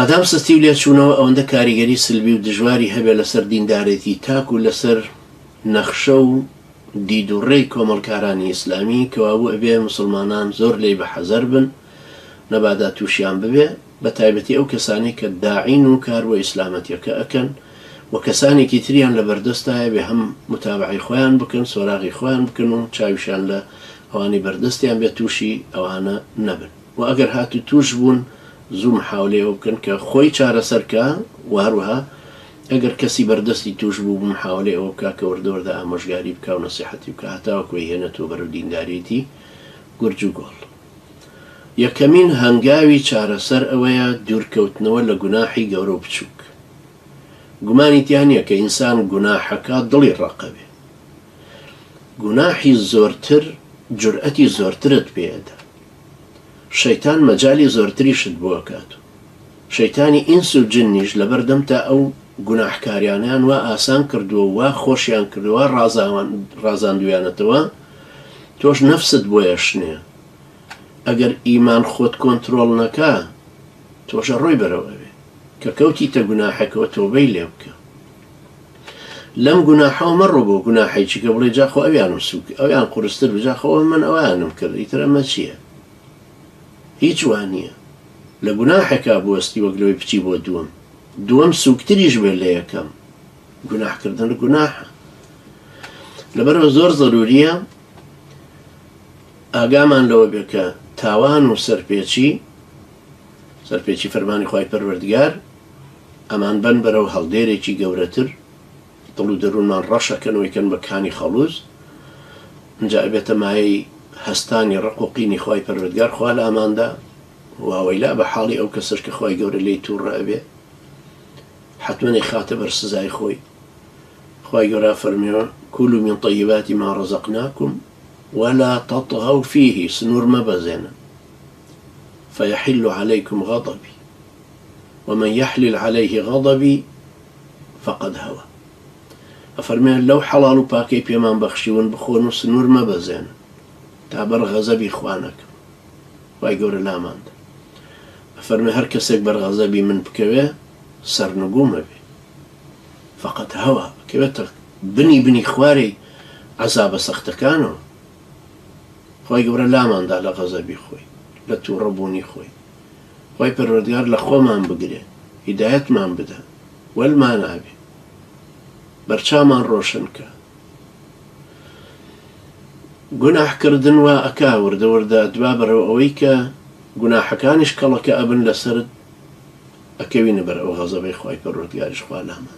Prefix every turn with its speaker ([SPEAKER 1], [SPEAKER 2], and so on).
[SPEAKER 1] مادام سستی و لێ چوونەوە ئەوەندە کاریگەری سلبی و دژواری هەبێ لەسەر دیندارێتی تاک و لەسەر نەخشە و دیدوڕێی کۆمەڵکارانی ئیسلامی کەوابوو ئەبێ مسلمانان زۆر لێی بە حەزەر بن نەبادا تووشیان ببێ بە تایبەتی ئەو کەسانی کە داعین و کار بۆ ئیسلامەتیەکە ئەکەن و کەسانێکی تریان لە بەردەستایە بێ هەم متابعی خۆیان بکەن سۆراغی خۆیان بکەن و چاویشان لە ئەوانی بەردەستیان بێ تووشی ئەوانە نەبن و ئەگەر هاتو توش بوون زوو محاولەیەوە بکەن کە خۆی چارەسەرکە و هەروەها ئەگەر کەسی بەردەستی توش بوو محاولێ ئەوە بکە کە وەردەوەردە ئامۆژگاری بکە و نەسیحەتی بکە هەتاوەکوی هێنێتەوە بەرەو دینداریەتی گورج و گۆڵ. یەکەمین هەنگاوی چارەسەر ئەوەیە دوورکەوتنەوە لە گوناحی گەورە و بچووک. گومانی تیانە کە ئینسان گوناحەکە دڵی ڕقەبێ. گوناحی زۆرتر جورئەتی زۆرترت پێدا. شەیتان مەجای زۆرتریشت بۆ ئەکات. شەیتانی ئینس و جنیش لەبەردەم تا ئەو گوناحکاریانیان وا ئاسان کردووە وا خۆشیان کردووە ڕازاندویانەتەوە تۆش نەفست بۆیە شنێ. ئەگەر ئیمان خۆت کۆنتترۆڵ نەکا تۆشە ڕۆی بەرەوە بێ کە کەوتیتە گوناحەکەەوە تۆبەی لێ بکە. لەم گوناحەوە مەڕۆ بۆ گوناحێکی کە بڵێ جاخۆ ئەویان سووک ئەویان قورستر بجاخەوە من ئەویانم کرد ئیتر ئەمە چییە؟ هیچ وانە لە گوناحێکا بوەستی وەک لەوەی بچی بۆ دووەم سوکتریش بێ لە یەکەم گوناحکردن لە گوناحە. لەبەرەوە زۆر ضروریە ئاگامان لەوە بێ کە تاوان و سەرپێچی فەرمانی خوای پەروەردگار ئەمان بەن بەرەو هەڵدێرێکی گەورەتر دڵ و دەروونمان ڕەشەکەنەوەیکەن بە کانی خەڵوز ئەنجا ئەبێتە مایەی هەستانی ڕق و قینی خوای پەروەردگار خوا لە ئاماندا واوەیلا بە حاڵی ئەو کەسەش کە خوای گەورە لێی تووڕە ئەبێ حتمەنی خاتە بەر سزای خۆی. خوای گەورە فەرمیوە كلوا من طيبات ما رزقناكم ولا تطغوا فيه سنور مبزنا فيحل عليكم غضبي ومن يحلل عليه غضبي فقد هوى. أفرمي لو حلال باكي بيمان بخشيون بخون سنور مبزنا تعبر غضبي إخوانك ويقول لا ماند. أفرمي هر كسك بر غضبي من بكوه سر نقوم به فقد هوى كويتك بني خواري عذاب سختكانو خوای گەورە لاماندا لە غەزەبی خۆی لە تووڕەبوونی خۆی خوای پەروەردگار لە خۆمان بگرێ هیدایەتمان بدە وەلمان نابێ بەرچامان ڕۆشن کە گوناحکردن وا ئەکا وردە دوا بەرەوە ئەوەی کە گوناحەکانیش کەڵەکە ئەبن لەسەرت ئەکەوینە بەر ئەو غەزەبەی خوای پەروەردگاریش خوا لامان.